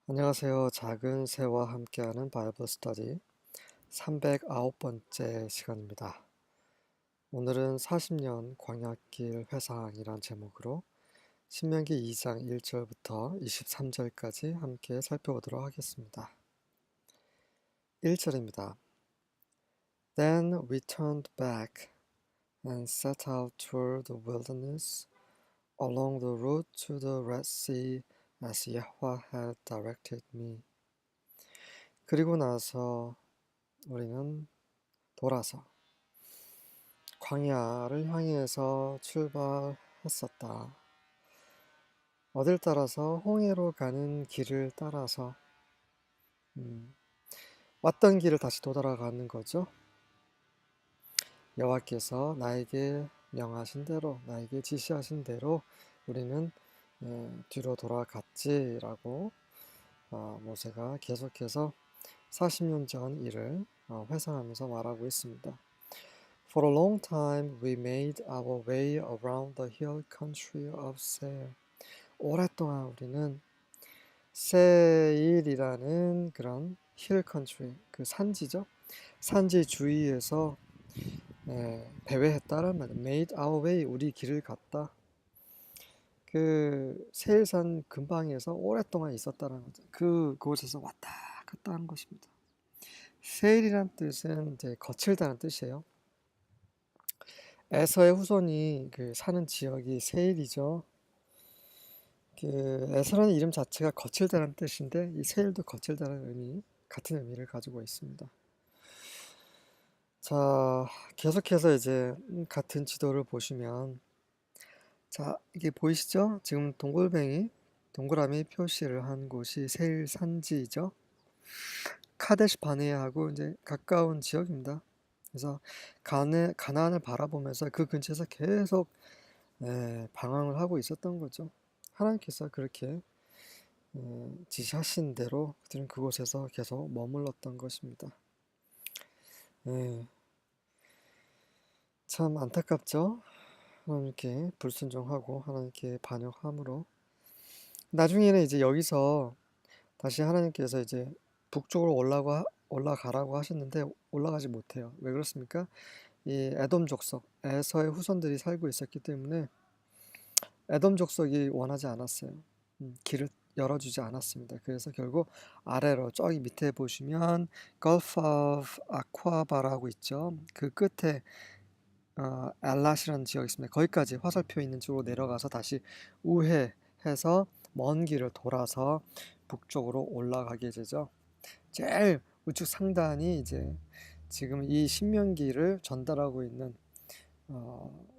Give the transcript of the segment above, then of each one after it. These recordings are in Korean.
안녕하세요. 작은 새와 함께하는 바이블 스터디 309번째 시간입니다. 오늘은 40년 광야길 회상이란 제목으로 신명기 2장 1절부터 23절까지 함께 살펴보도록 하겠습니다. 1절입니다. Then we turned back and set out toward the wilderness along the route to the Red Sea as Yahweh had directed me. 그리고 나서 우리는 돌아서 광야를 향해서 출발했었다. 어딜 따라서 홍해로 가는 길을 따라서 왔던 길을 다시 되돌아가는 거죠. 여호와께서 나에게 명하신 대로, 나에게 지시하신 대로 우리는 뒤로 돌아갔지라고 모세가 계속해서 40년 전 일을 회상하면서 말하고 있습니다. For a long time we made our way around the hill country of Seir. 오랫동안 우리는 세일이라는 그런 힐 컨트리, 그 산지죠. 산지 주위에서 배회했다란 말이에요. Made our way, 우리 길을 갔다. 그 세일산 근방에서 오랫동안 있었다는 거죠. 그곳에서 왔다 갔다 하는 것입니다. 세일이란 뜻은 이제 거칠다는 뜻이에요. 에서의 후손이 사는 지역이 세일이죠. 에서라는 이름 자체가 거칠다는 뜻인데 이 세일도 거칠다는 같은 의미를 가지고 있습니다. 자, 계속해서 이제 같은 지도를 보시면 자, 이게 보이시죠? 지금 동그라미 표시를 한 곳이 세일 산지죠. 카데시 바네아하고 이제 가까운 지역입니다. 그래서 가나안을 바라보면서 그 근처에서 계속 방황을 하고 있었던 거죠. 하나님께서 그렇게 지시하신 대로 그들은 그곳에서 계속 머물렀던 것입니다. 참 안타깝죠? 하나님께 불순종하고 하나님께 반역함으로 나중에는 이제 여기서 다시 하나님께서 이제 북쪽으로 올라가라고 하셨는데 올라가지 못해요. 왜 그렇습니까? 이 에돔 족속, 에서의 후손들이 살고 있었기 때문에 에돔 족속이 원하지 않았어요. 길을 열어주지 않았습니다. 그래서 결국 아래로 저기 밑에 보시면 Gulf of Aqaba라고 있죠. 그 끝에 엘랏이라는 지역이 있습니다. 거기까지 화살표 있는 쪽으로 내려가서 다시 우회해서 먼 길을 돌아서 북쪽으로 올라가게 되죠. 제일 우측 상단이 이제 지금 이 신명기를 전달하고 있는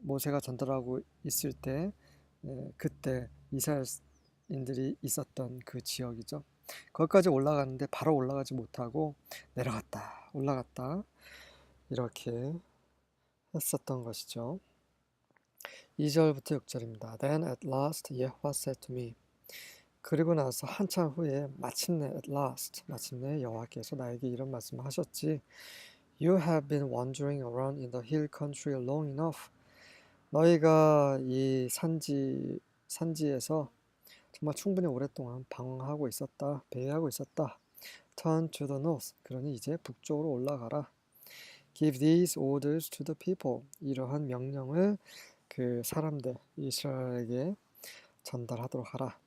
모세가 전달하고 있을 때 그때 이스라엘인들이 있었던 그 지역이죠. 거기까지 올라가는데 바로 올라가지 못하고 내려갔다 올라갔다 이렇게 했었던 것이죠. 2절부터 6절입니다. Then at last Yahweh said to me. 그리고 나서 한참 후에 마침내 마침내 여호와께서 나에게 이런 말씀을 하셨지. You have been wandering around in the hill country long enough. 너희가 이 산지에서 정말 충분히 오랫동안 방황하고 있었다. 배회하고 있었다. Turn to the north. 그러니 이제 북쪽으로 올라가라. Give these orders to the people. 이러한 명령을 그 사람들 이스라엘에게 전달하도록 하라.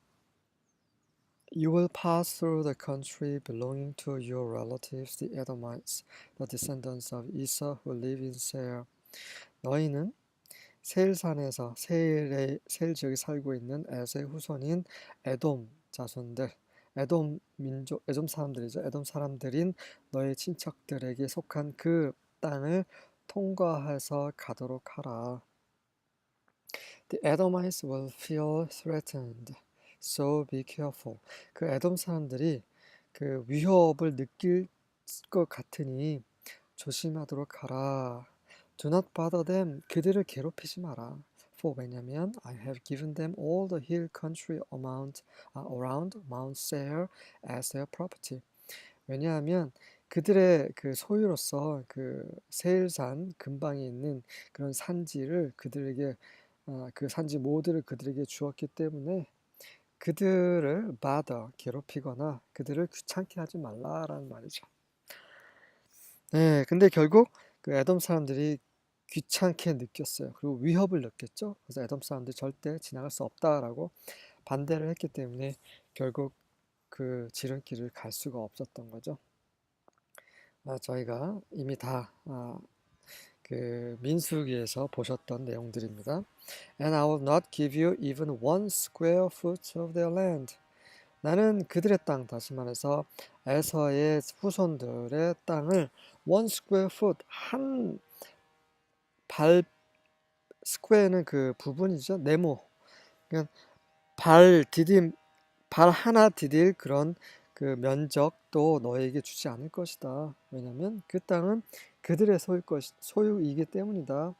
You will pass through the country belonging to your relatives, the Edomites, the descendants of Esau who live in Seir. 너희는 세일산에서 세일 지역에 살고 있는 에서의 후손인 에돔 자손들, 에돔 사람들이죠. 에돔 사람들인 너희 친척들에게 속한 그 땅을 통과해서 가도록 하라. The Edomites will feel threatened, so be careful. 그 에돔 사람들이 그 위협을 느낄 것 같으니 조심하도록 하라. Do not bother them. 그들을 괴롭히지 마라. For 왜냐면 I have given them all the hill country around Mount Seir as their property. 왜냐하면 그들의 그 소유로서 그 세일산 근방에 있는 그런 산지를 그들에게 그 산지 모두를 그들에게 주었기 때문에 그들을 bother, 괴롭히거나 그들을 귀찮게 하지 말라라는 말이죠. 네, 근데 결국 그 에돔 사람들이 귀찮게 느꼈어요. 그리고 위협을 느꼈죠. 그래서 에돔 사람들이 절대 지나갈 수 없다라고 반대를 했기 때문에 결국 그 지름길을 갈 수가 없었던 거죠. 저희가 이미 다 그 민수기에서 보셨던 내용들입니다. And I will not give you even one square foot of their land. 나는 그들의 땅, 다시 말해서 에서의 후손들의 땅을 one square foot, 한 발, 스퀘어는 그 부분이죠. 네모. 그러니까 발 디딤, 발 하나 디딜 그런 그 면적도 너에게 주지 않을 것이다. 왜냐면 그 땅은 그들의 소유이기 때문이다.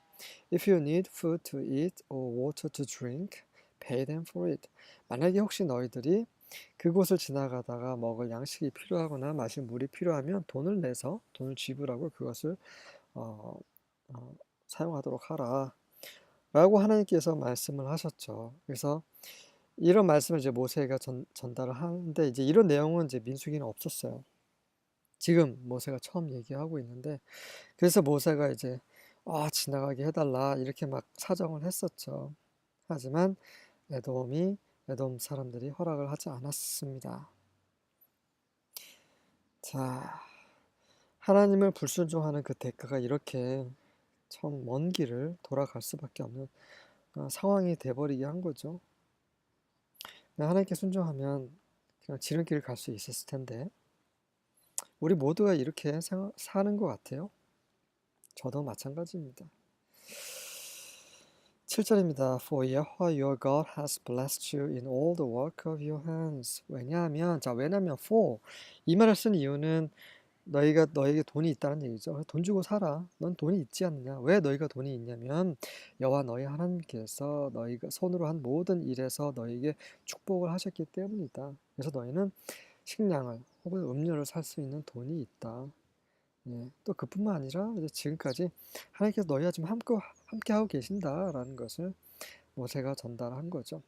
If you need food to eat or water to drink, pay them for it. 만약에 혹시 너희들이 그곳을 지나가다가 먹을 양식이 필요하거나 마실 물이 필요하면 돈을 내서 돈을 지불하고 그것을 어, 어, 사용하도록 하라. 라고 하나님께서 말씀을 하셨죠. 그래서 이런 말씀을 이제 모세가 전달을 하는데 이제 이런 내용은 이제 민수기는 없었어요. 지금 모세가 처음 얘기하고 있는데 그래서 모세가 이제 지나가게 해달라 이렇게 막 사정을 했었죠. 하지만 에돔 사람들이 허락을 하지 않았습니다. 자, 하나님을 불순종하는 그 대가가 이렇게 참 먼 길을 돌아갈 수밖에 없는 상황이 돼버리게 한 거죠. 하나님께 순종하면 그냥 지름길을 갈 수 있었을 텐데 우리 모두가 이렇게 사는 것 같아요. 저도 마찬가지입니다. 7절입니다. For Yahweh your God has blessed you in all the work of your hands. 왜냐하면 for 이 말을 쓴 이유는 너에게 돈이 있다는 얘기죠. 돈 주고 살아. 넌 돈이 있지 않느냐? 왜 너희가 돈이 있냐면 여호와 너희 하나님께서 너희가 손으로 한 모든 일에서 너희에게 축복을 하셨기 때문이다. 그래서 너희는 식량을 혹은 음료를 살 수 있는 돈이 있다. 예, 또 그뿐만 아니라 이제 지금까지 하나님께서 너희와 지금 함께 하고 계신다라는 것을 모세가 전달한 거죠.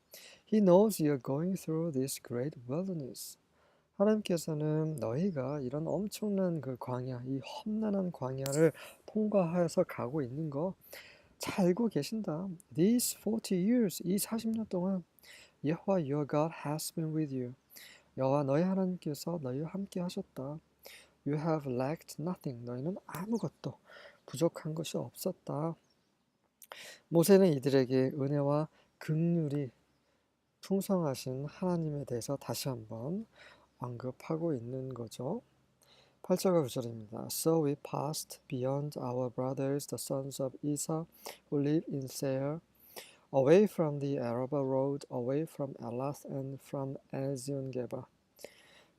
He knows you're going through this great wilderness. 하나님께서는 너희가 이런 엄청난 그 광야, 이 험난한 광야를 통과해서 가고 있는 거 잘 알고 계신다. These 40 years, 이 40년 동안 여호와 your God has been with you. 여호와 너희 하나님께서 너희와 함께 하셨다. You have lacked nothing. 너희는 아무것도 부족한 것이 없었다. 모세는 이들에게 은혜와 긍휼이 풍성하신 하나님에 대해서 다시 한번 언급하고 있는 거죠. 8절과 9절입니다. So we passed beyond our brothers, the sons of Esau, who live in Seir, away from the Arabah road, away from Elath and from Ezion-geber.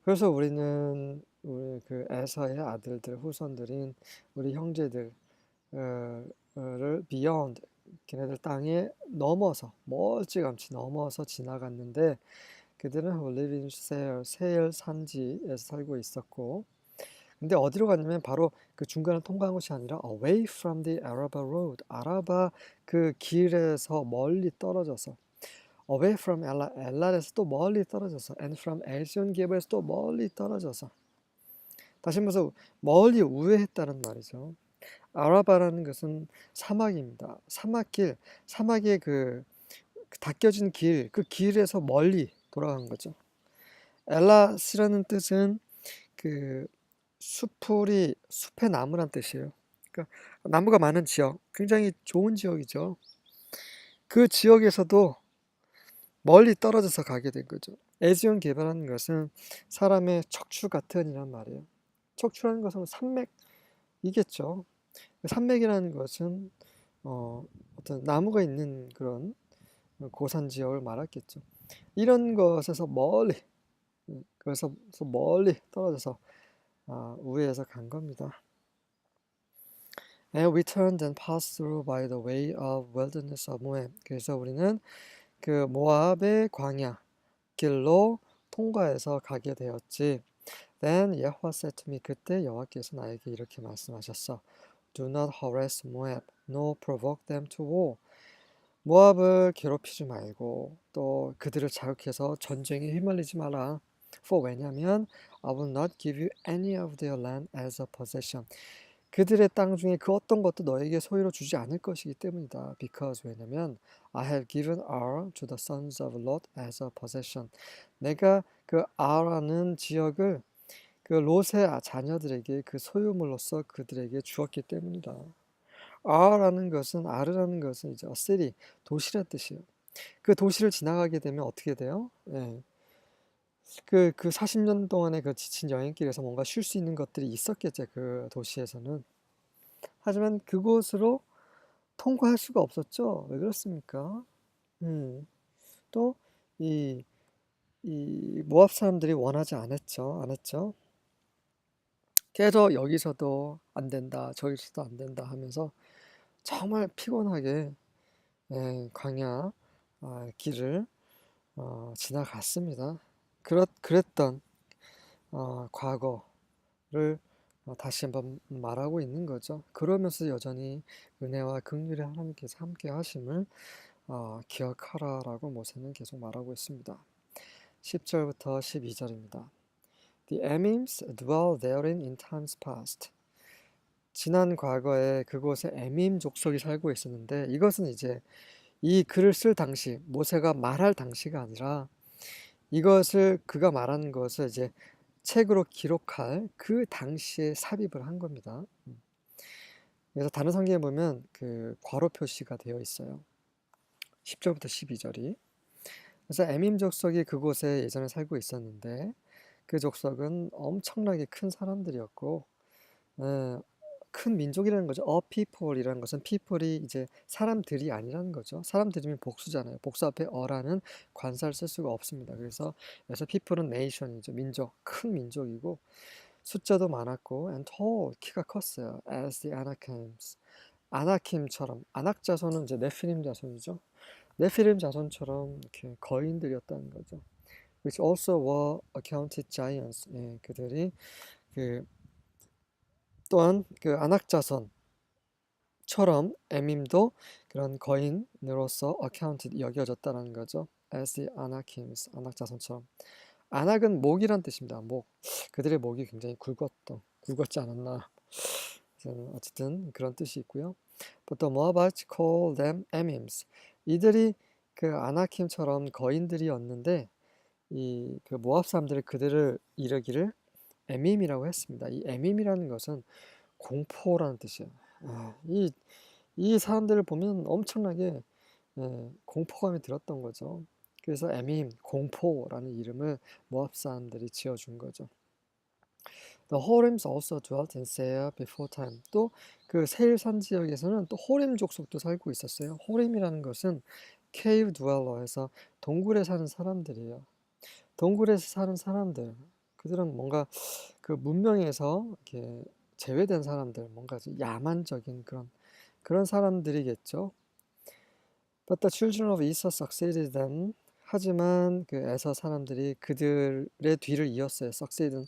그래서 우리는 우리 그 에서의 아들들 후손들인 우리 형제들을 beyond 걔네들 땅에 넘어서 멀찌감치 넘어서 지나갔는데 그들은 who live in 세일 산지에서 살고 있었고 근데 어디로 갔냐면 바로 그 중간을 통과한 것이 아니라 away from the Arabah road 아라바 그 길에서 멀리 떨어져서 away from 엘랄에서 또 멀리 떨어져서 and from 에지온게ber에서 또 멀리 떨어져서 다시 말해서 멀리 우회했다는 말이죠. 아라바라는 것은 사막입니다. 사막의 그 닦여진 길, 그 길에서 멀리 돌아간 거죠. 엘라스라는 뜻은 그 숲의 나무란 뜻이에요. 그러니까 나무가 많은 지역, 굉장히 좋은 지역이죠. 그 지역에서도 멀리 떨어져서 가게 된 거죠. 에지온 개발하는 것은 사람의 척추 같은 이란 말이에요. 척추라는 것은 산맥이겠죠. 산맥이라는 것은 어떤 나무가 있는 그런 고산 지역을 말하겠죠. 이런 것에서 그래서 멀리 떨어져서 우회해서 간 겁니다. And we turned and passed through by the way of wilderness of Moab. 그래서 우리는 그 모압의 광야 길로 통과해서 가게 되었지. Then Yahweh said to me, 그때 여호와께서 나에게 이렇게 말씀하셨어. Do not harass Moab, nor provoke them to war. 모압을 괴롭히지 말고 또 그들을 자극해서 전쟁에 휘말리지 마라. 왜냐면 I will not give you any of their land as a possession. 그들의 땅 중에 그 어떤 것도 너에게 소유로 주지 않을 것이기 때문이다. Because 왜냐면 I have given Ar to the sons of Lot as a possession. 내가 그 Ar라는 지역을 그 롯의 자녀들에게 그 소유물로서 그들에게 주었기 때문이다. 아르라는 것은 이제 a city, 도시란 뜻이에요. 그 도시를 지나가게 되면 어떻게 돼요? 예. 그 40년 동안의 그 지친 여행길에서 뭔가 쉴 수 있는 것들이 있었겠죠. 그 도시에서는. 하지만 그곳으로 통과할 수가 없었죠. 왜 그렇습니까? 또, 이, 이 모압 사람들이 원하지 않았죠. 계속 여기서도 안 된다, 저기서도 안 된다 하면서 정말 피곤하게 광야 길을 지나갔습니다. 그랬던 과거를 다시 한번 말하고 있는 거죠. 그러면서 여전히 은혜와 긍휼의 하나님께서 함께 하심을 기억하라라고 모세는 계속 말하고 있습니다. 10절부터 12절입니다. The Emims dwell therein in times past. 지난 과거에 그곳에 에밈 족속이 살고 있었는데 이것은 이제 이 글을 쓸 당시 모세가 말할 당시가 아니라 이것을 그가 말하는 것을 이제 책으로 기록할 그 당시에 삽입을 한 겁니다. 그래서 다른 성경에 보면 그 괄호 표시가 되어 있어요. 10절부터 12절이. 그래서 에밈 족속이 그곳에 예전에 살고 있었는데 그 족속은 엄청나게 큰 사람들이었고 큰 민족이라는 거죠. A people이라는 것은 people이 이제 사람들이 아니라는 거죠. 사람들이면 복수잖아요. 복수 앞에 어라는 관사를 쓸 수가 없습니다. 그래서 people은 nation이죠. 민족, 큰 민족이고 숫자도 많았고 and tall, 키가 컸어요. As the Anakims, 아나킴처럼 아낙 자손은 이제 네피림 자손이죠. 네피림 자손처럼 이렇게 거인들이었다는 거죠. Which also were accounted giants. 예, 그들이 그 또한 그 아낙 자손처럼 에밈도 그런 거인으로서 accounted 여겨졌다는 거죠. As the Anakims, 아낙 자손처럼. 아낙은 목이란 뜻입니다. 목. 그들의 목이 굉장히 굵었지 않았나. 어쨌든 그런 뜻이 있고요. But the Moabites call them Emims. 이들이 그 아나킴처럼 거인들이었는데 이 그 모압 사람들이 그들을 이르기를 에밈이라고 했습니다. 이 에밈이라는 것은 공포라는 뜻이에요. 이 사람들을 보면 엄청나게 공포감이 들었던 거죠. 그래서 에밈, 공포라는 이름을 모압 사람들이 지어준 거죠. The Horims also dwelt in Seir before time. 또 그 세일 산 지역에서는 또 호림 족속도 살고 있었어요. 호림이라는 것은 cave dweller에서 동굴에 사는 사람들이에요. 동굴에서 사는 사람들, 그들은 뭔가 그 문명에서 이렇게 제외된 사람들, 뭔가 야만적인 그런 사람들이겠죠. But the children of Esau succeeded them. 하지만 그 에서 사람들이 그들의 뒤를 이었어요. succeed는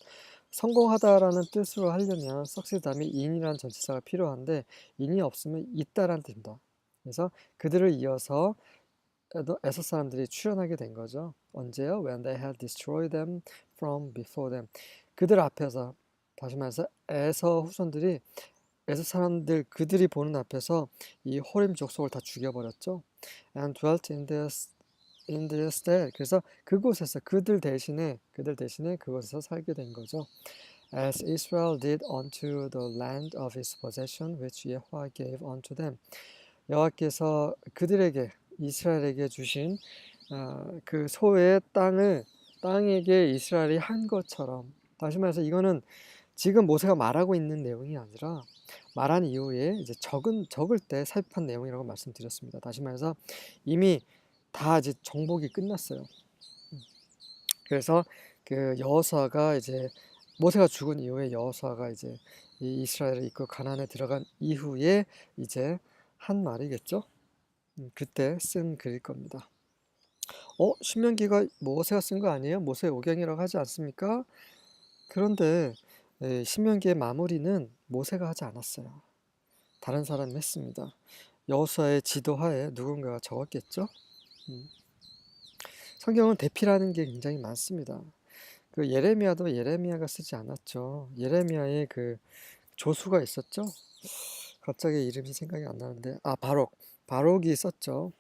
성공하다라는 뜻으로 하려면 succeed 다음에 in이라는 전치사가 필요한데 in이 없으면 있다라는 뜻입니다. 그래서 그들을 이어서 에서 사람들이 출현하게 된 거죠. 언제요? When they had destroyed them from before them. 그들 앞에서, 다시 말해서 에서 후손들이 에서 사람들 그들이 보는 앞에서 이 호림 족속을 다 죽여버렸죠. And dwelt in their stead. 그래서 그곳에서 그들 대신에 그곳에서 살게 된 거죠. As Israel did unto the land of his possession, which Yahweh gave unto them. 여호와께서 그들에게 이스라엘에게 주신 그 소의 땅에게 이스라엘이 한 것처럼, 다시 말해서 이거는 지금 모세가 말하고 있는 내용이 아니라 말한 이후에 이제 적을 때 삽입한 내용이라고 말씀드렸습니다. 다시 말해서 이미 다 이제 정복이 끝났어요. 그래서 그 여호수아가 이제 모세가 죽은 이후에 여호수아가 이제 이 이스라엘을 이끌고 가나안에 들어간 이후에 이제 한 말이겠죠. 그때 쓴 글일 겁니다. 신명기가 모세가 쓴 거 아니에요? 모세 오경이라고 하지 않습니까? 그런데 신명기의 마무리는 모세가 하지 않았어요. 다른 사람이 했습니다. 여호수아의 지도하에 누군가가 적었겠죠? 음. 성경은 대피라는 게 굉장히 많습니다. 그 예레미야도 예레미야가 쓰지 않았죠. 예레미야의 그 조수가 있었죠. 갑자기 이름이 생각이 안 나는데, 바록이 썼죠.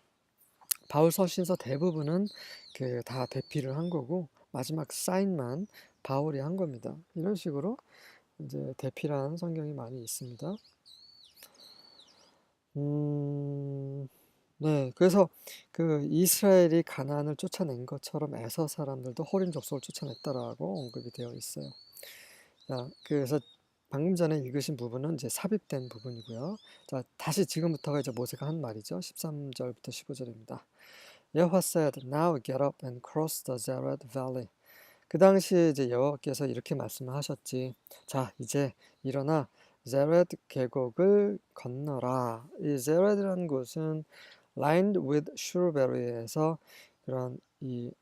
바울 서신서 대부분은 그 다 대피를 한 거고 마지막 사인만 바울이 한 겁니다. 이런 식으로 이제 대피라는 성경이 많이 있습니다. 네, 그래서 그 이스라엘이 가나안을 쫓아낸 것처럼 에서 사람들도 호림 족속을 쫓아냈다라고 언급이 되어 있어요. 자, 그래서 방금 전에 읽으신 부분은 이제 삽입된 부분이고요. 자, 다시 지금부터가 이제 모세가 한 말이죠. 13절부터 15절입니다. 여호와 said, Now get up and cross the Zered Valley. 그 당시에 이제 여호와께서 이렇게 말씀을 하셨지. 자, 이제 일어나 제레드 계곡을 건너라. 이 제레드라는 곳은 lined with shrubbery에서 그런 이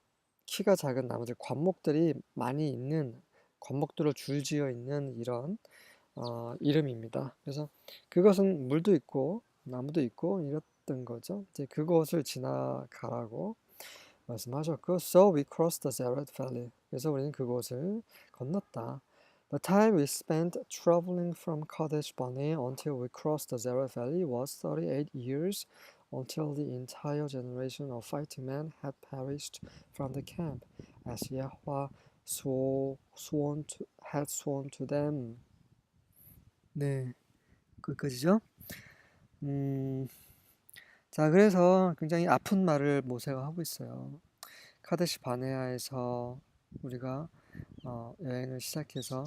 키가 작은 나무들, 관목들이 많이 있는 관목들을 줄지어 있는 이런 이름입니다. 그래서 그것은 물도 있고 나무도 있고 이랬던 거죠. 이제 그곳을 지나가라고 말씀하셨고, So we crossed the Zered Valley. 그래서 우리는 그곳을 건넜다. The time we spent traveling from Kadesh Barnea until we crossed the Zered Valley was 38 years, until the entire generation of fighting men had perished from the camp, as Yahweh had sworn to them. 네, 거기까지죠. 자, 그래서 굉장히 아픈 말을 모세가 하고 있어요. 카데시 바네아에서 우리가 여행을 시작해서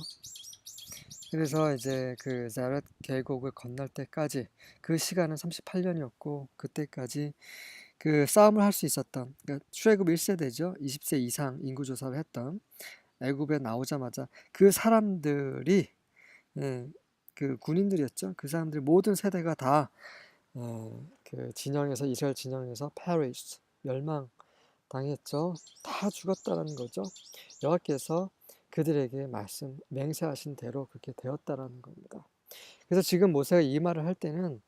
그래서 이제 그 자렛 계곡을 건널 때까지 그 시간은 38년이었고 그때까지 그 싸움을 할 수 있었던 그러니까 출애굽 1세대죠. 20세 이상 인구 조사를 했던 애굽에 나오자마자 그 사람들이 예, 그 군인들이었죠. 그 사람들 모든 세대가 다 그 진영에서 이스라엘 진영에서 perished 멸망 당했죠. 다 죽었다라는 거죠. 여호와께서 그들에게 맹세하신 대로 그렇게 되었다라는 겁니다. 그래서 지금 모세가 이 말을 할 때는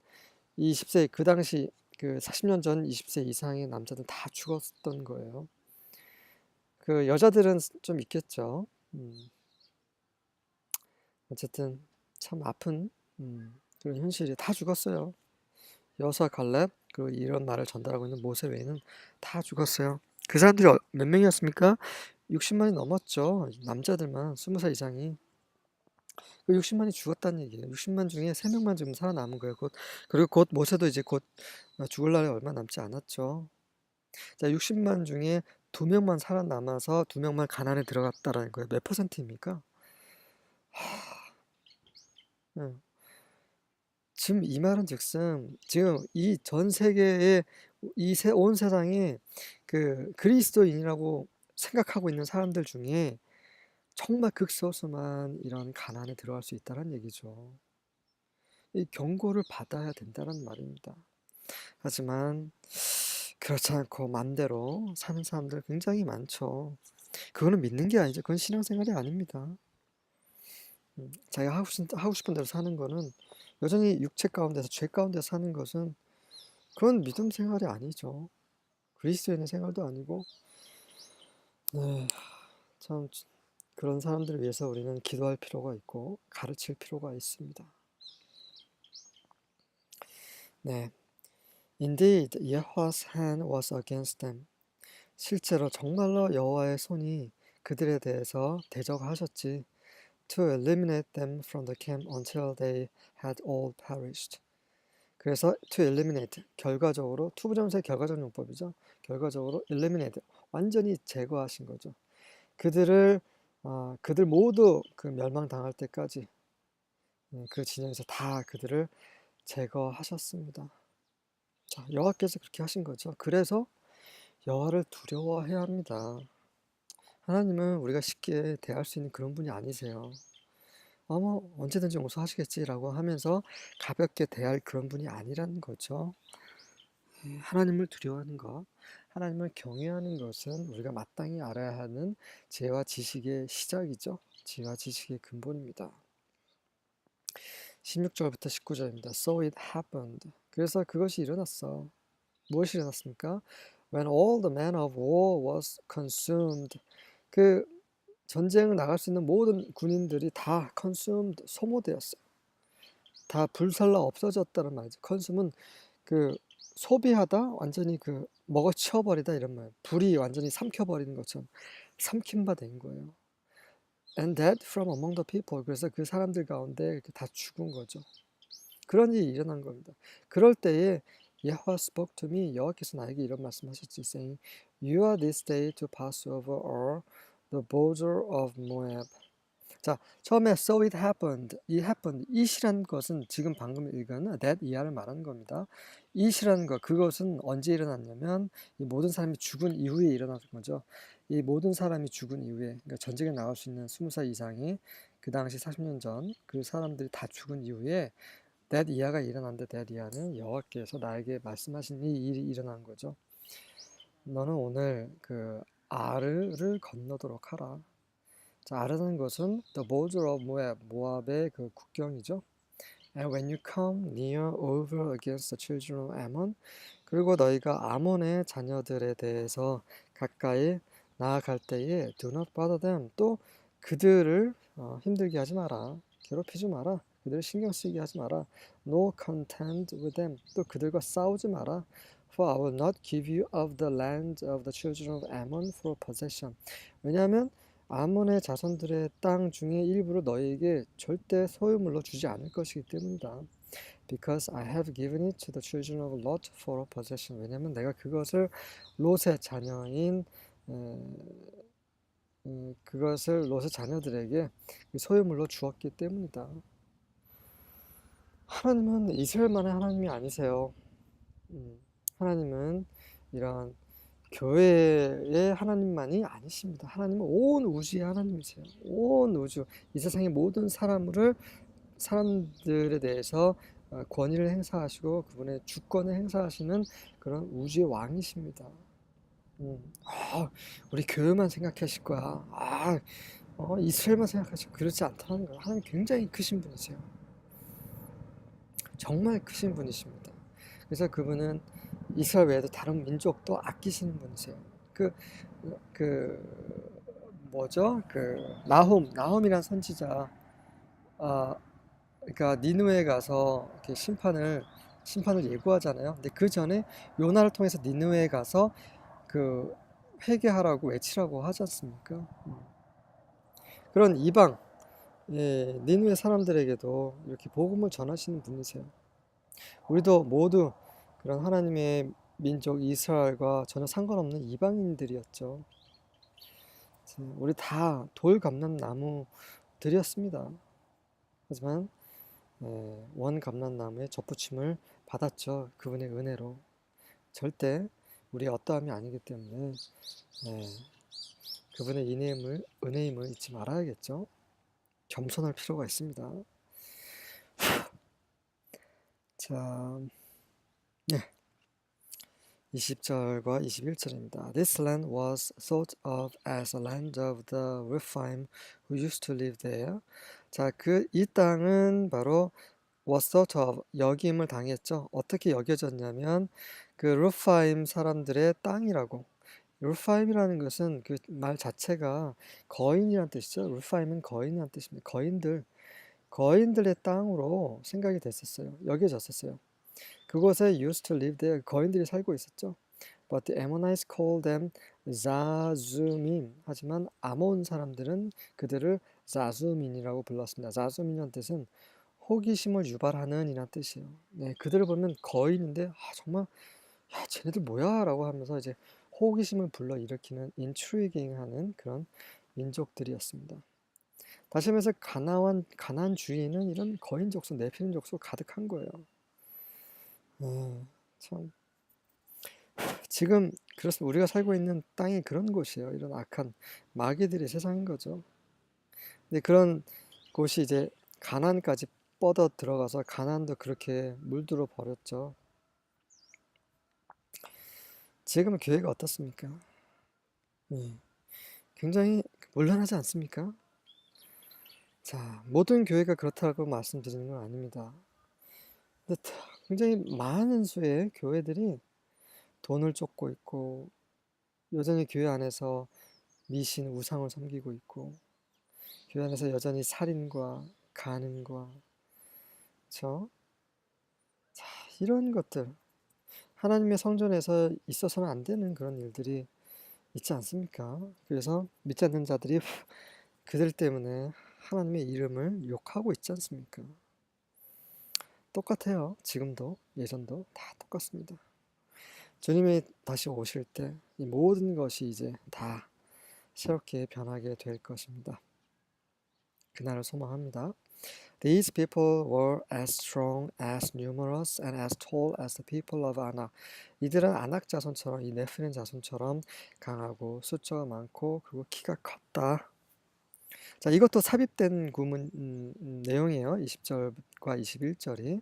20세 그 당시 그 40년 전 20세 이상의 남자들 다 죽었던 거예요. 그 여자들은 좀 있겠죠. 어쨌든 참 아픈 그런 현실이 다 죽었어요. 여호수아 갈렙 그리고 이런 말을 전달하고 있는 모세 외에는 다 죽었어요. 그 사람들이 몇 명이었습니까? 60만이 넘었죠. 남자들만 20살 이상이. 그 60만이 죽었다는 얘기예요. 60만 중에 3명만 지금 살아남은 거예요. 그리고 곧 모세도 이제 곧 죽을 날이 얼마 남지 않았죠. 자, 60만 중에 2명만 살아남아서 2명만 가난에 들어갔다라는 거예요. 몇 퍼센트입니까? 응. 지금 이 말은 즉슨 지금 이 전 세계의 온 세상에 그 그리스도인이라고 생각하고 있는 사람들 중에 정말 극소수만 이런 가난에 들어갈 수 있다는 얘기죠. 이 경고를 받아야 된다는 말입니다. 하지만 그렇지 않고 맘대로 사는 사람들 굉장히 많죠. 그거는 믿는 게 아니죠. 그건 신앙생활이 아닙니다. 자기가 하고 싶은 대로 사는 거는 여전히 육체 가운데서 죄 가운데 사는 것은 그건 믿음 생활이 아니죠. 그리스도인의 생활도 아니고 네, 참 그런 사람들을 위해서 우리는 기도할 필요가 있고 가르칠 필요가 있습니다. 네, Indeed, Yahweh's hand was against them. 실제로 정말로 여호와의 손이 그들에 대해서 대적하셨지. To eliminate them from the camp until they had all perished. 그래서 to eliminate 결과적으로 투부정사의 결과적 용법이죠. 결과적으로 eliminate 완전히 제거하신 거죠. 그들 모두 그 멸망당할 때까지 그 진영에서 다 그들을 제거하셨습니다. 자, 여호와께서 그렇게 하신 거죠. 그래서 여호와를 두려워해야 합니다. 하나님은 우리가 쉽게 대할 수 있는 그런 분이 아니세요. 뭐 언제든지 용서하시겠지라고 하면서 가볍게 대할 그런 분이 아니라는 거죠. 하나님을 두려워하는 것, 하나님을 경외하는 것은 우리가 마땅히 알아야 하는 지혜와 지식의 시작이죠. 지혜와 지식의 근본입니다. 16절부터 19절입니다. So it happened. 그래서 그것이 일어났어. 무엇이 일어났습니까? When all the men of war was consumed. 그 전쟁을 나갈 수 있는 모든 군인들이 다 consumed, 소모되었어요. 다 불살라 없어졌다는 말이죠. consume은 그 소비하다, 완전히 그 먹어치워버리다 이런 말. 불이 완전히 삼켜버리는 것처럼 삼킨 바 된 거예요. And that from among the people. 그래서 그 사람들 가운데 이렇게 다 죽은 거죠. 그런 일이 일어난 겁니다. 그럴 때에 여호와 spoke to me. 여호와께서 나에게 이런 말씀하셨지, saying, You are this day to pass over all the border of Moab. 자, 처음에 so it happened, it happened, it이란 것은 지금 방금 읽은 that 이하를 말하는 겁니다. it이라는 것, 그것은 언제 일어났냐면 이 모든 사람이 죽은 이후에 일어난 거죠. 이 모든 사람이 죽은 이후에, 그러니까 전쟁에 나갈 수 있는 20살 이상이 그 당시 40년 전 그 사람들이 다 죽은 이후에 that 이하가 일어났는데 that 이하는 여호와께서 나에게 말씀하신 이 일이 일어난 거죠. 너는 오늘 그 아르를 건너도록 하라. 자, 아르는 것은 the border of Moab, 모압의 그 국경이죠. And when you come near over against the children of Ammon, 그리고 너희가 아몬의 자녀들에 대해서 가까이 나아갈 때에 do not bother them, 또 그들을 힘들게 하지 마라, 괴롭히지 마라, 그들을 신경 쓰게 하지 마라. No contend with them, 또 그들과 싸우지 마라. For I will not give you of the land of the children of Ammon for possession. 왜냐하면 아몬의 자손들의 땅 중에 일부를 너희에게 절대 소유물로 주지 않을 것이기 때문이다. Because I have given it to the children of Lot for a possession. 왜냐하면 내가 그것을 롯의 자녀인 그것을 롯의 자녀들에게 소유물로 주었기 때문이다. 하나님은 이스라엘만의 하나님이 아니세요. 하나님은 이런 교회의 하나님만이 아니십니다. 하나님은 온 우주의 하나님이세요. 온 우주, 이 세상의 모든 사람들에 대해서 권위를 행사하시고 그분의 주권을 행사하시는 그런 우주의 왕이십니다. 우리 교회만 생각하실 거야. 이스라엘만 생각하실 거야. 그렇지 않다는 거예요. 하나님 굉장히 크신 분이세요. 정말 크신 분이십니다. 그래서 그분은 이스라엘 외에도 다른 민족도 아끼시는 분이세요. 나홈이란 선지자, 그러니까 니느웨에 가서 이렇게 심판을 예고하잖아요. 근데 그 전에 요나를 통해서 니느웨에 가서 그 회개하라고 외치라고 하지 않습니까? 그런 이방, 니느웨 사람들에게도 이렇게 복음을 전하시는 분이세요. 우리도 모두 그런 하나님의 민족 이스라엘과 전혀 상관없는 이방인들이었죠. 우리 다 돌감람나무들이었습니다. 하지만 원감람나무의 접붙임을 받았죠. 그분의 은혜로. 절대 우리의 어떠함이 아니기 때문에 그분의 은혜임을 잊지 말아야겠죠. 겸손할 필요가 있습니다. 자, 20절과 21절입니다. This land was thought of as a land of the Rephaim who used to live there. 자, 이 땅은 바로 was thought of, 여김을 당했죠. 어떻게 여겨졌냐면 그 루파임 사람들의 땅이라고. 루파임이라는 것은 그 말 자체가 거인이란 뜻이죠. 루파임은 거인이란 뜻입니다. 거인들의 땅으로 생각이 됐었어요. 여겨졌었어요. 그곳에 used to live there, 거인들이 살고 있었죠. But the Ammonites called them 자주민. 하지만 아몬 사람들은 그들을 자주민이라고 불렀습니다. 자주민이라는 뜻은 호기심을 유발하는 이란 뜻이에요. 네, 그들을 보면 거인인데 정말 쟤네들 뭐야? 라고 하면서 이제 호기심을 불러일으키는 intriguing하는 그런 민족들이었습니다. 다시 말해서 가나안 주위에는 이런 거인 족속, 네피림 족속 가득한 거예요. 참 지금 그렇습니다. 우리가 살고 있는 땅이 그런 곳이에요. 이런 악한 마귀들의 세상인 거죠. 근데 그런 곳이 이제 가나안까지 뻗어 들어가서 가나안도 그렇게 물들어 버렸죠. 지금은 교회가 어떻습니까? 굉장히 물란하지 않습니까? 자, 모든 교회가 그렇다고 말씀드리는 건 아닙니다. 근데 굉장히 많은 수의 교회들이 돈을 쫓고 있고 여전히 교회 안에서 미신 우상을 섬기고 있고 교회 안에서 여전히 살인과 간음과 그렇죠? 자, 이런 것들 하나님의 성전에서 있어서는 안 되는 그런 일들이 있지 않습니까? 그래서 믿지 않는 자들이 그들 때문에 하나님의 이름을 욕하고 있지 않습니까? 똑같아요. 지금도 예전도 다 똑같습니다. 주님이 다시 오실 때 이 모든 것이 이제 다 새롭게 변하게 될 것입니다. 그날을 소망합니다. These people were as strong, as numerous, and as tall as the people of Anak. 이들은 아낙 자손처럼 이 네피림 자손처럼 강하고 숫자가 많고 그리고 키가 컸다. 자, 이것도 삽입된 구문 내용이에요. 20절과 21절이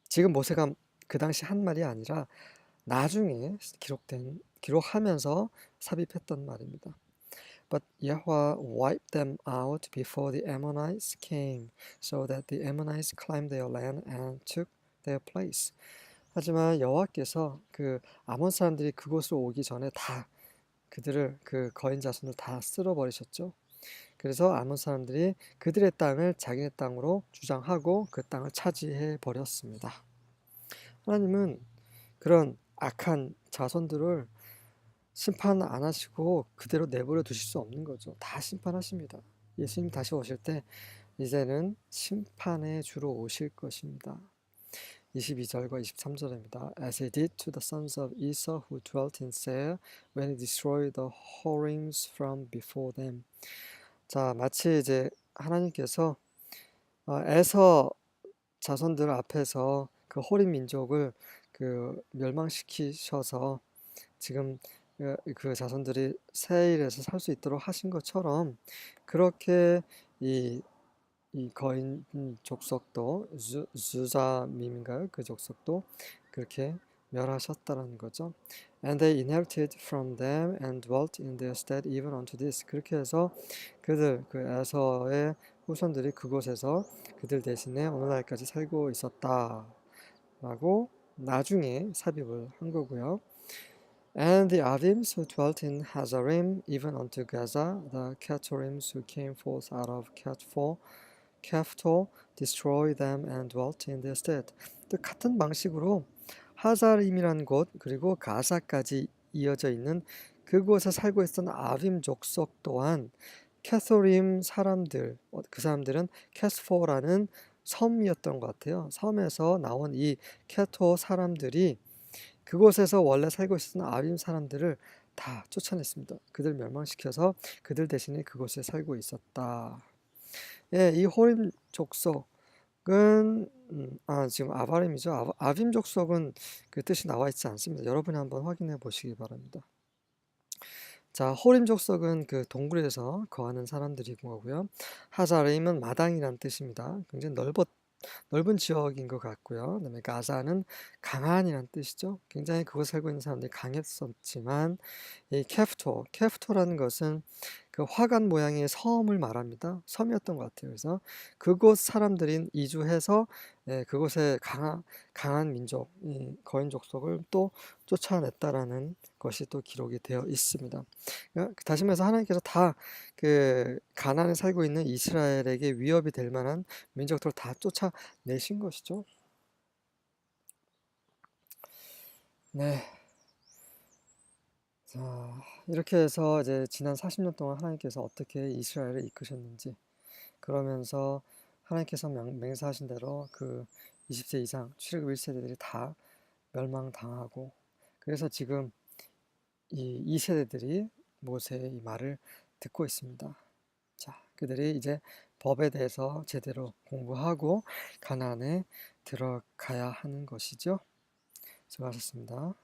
지금 모세가 그 당시 한 말이 아니라 나중에 기록하면서 삽입했던 말입니다. But Yahweh wiped them out before the Ammonites came, so that the Ammonites claimed their land and took their place. 하지만 여호와께서 그 아몬 사람들이 그곳으로 오기 전에 다 그들을 그 거인 자손을 다 쓸어버리셨죠. 그래서 아몬 사람들이 그들의 땅을 자기네 땅으로 주장하고 그 땅을 차지해 버렸습니다. 하나님은 그런 악한 자손들을 심판 안 하시고 그대로 내버려 두실 수 없는 거죠. 다 심판하십니다. 예수님 다시 오실 때 이제는 심판의 주로 오실 것입니다. 22절과 23절입니다. As he did to the sons of Esau who dwelt in Seir when he destroyed the Horims from before them. 자, 마치 이제 하나님께서 에서 자손들 앞에서 그 호림 민족을 그 멸망시키셔서 지금 그 자손들이 세일에서 살 수 있도록 하신 것처럼 그렇게 이 거인 족속도 주자밈인가요? 그 족속도 그렇게 멸하셨다는 거죠. And they inherited from them and dwelt in their stead even unto this. 그렇게 해서 그들 그 에서의 후손들이 그곳에서 그들 대신에 오늘날까지 살고 있었다라고 나중에 삽입을 한 거고요. And the Avims who dwelt in Hazarim, even unto Gaza, the Ketorims who came forth out of Caphtor, destroyed them and dwelt in their stead. 또 같은 방식으로 하자림이라는 곳 그리고 가사까지 이어져 있는 그곳에 살고 있었던 아빔 족속 또한 캐소림 사람들, 그 사람들은 캐스포라는 섬이었던 것 같아요. 섬에서 나온 이 캐토 사람들이 그곳에서 원래 살고 있었던 아빔 사람들을 다 쫓아냈습니다. 그들 멸망시켜서 그들 대신에 그곳에 살고 있었다. 예, 이 호림 족속은 지금 아바림이죠. 아빔 족속은 그 뜻이 나와 있지 않습니다. 여러분이 한번 확인해 보시기 바랍니다. 자, 호림 족속은 그 동굴에서 거하는 사람들이 거고요. 하자림은 마당이란 뜻입니다. 굉장히 넓은 지역인 것 같고요. 그다음에 가자는 강한이란 뜻이죠. 굉장히 그곳에 살고 있는 사람들이 강했었지만 이 케프토라는 것은 그 화관 모양의 섬을 말합니다. 섬이었던 것 같아요. 그래서 그곳 사람들인 이주해서 그곳에 강한 민족, 거인 족속을 또 쫓아냈다라는 것이 또 기록이 되어 있습니다. 그러니까 다시 말해서 하나님께서 다 그 가나안에 살고 있는 이스라엘에게 위협이 될 만한 민족들을 다 쫓아내신 것이죠. 네. 자, 이렇게 해서 이제 지난 40년 동안 하나님께서 어떻게 이스라엘을 이끄셨는지 그러면서 하나님께서 맹세하신 대로 그 20세 이상 출애굽 1세대들이 다 멸망당하고 그래서 지금 이 세대들이 모세의 이 말을 듣고 있습니다. 자, 그들이 이제 법에 대해서 제대로 공부하고 가나안에 들어가야 하는 것이죠. 수고하셨습니다.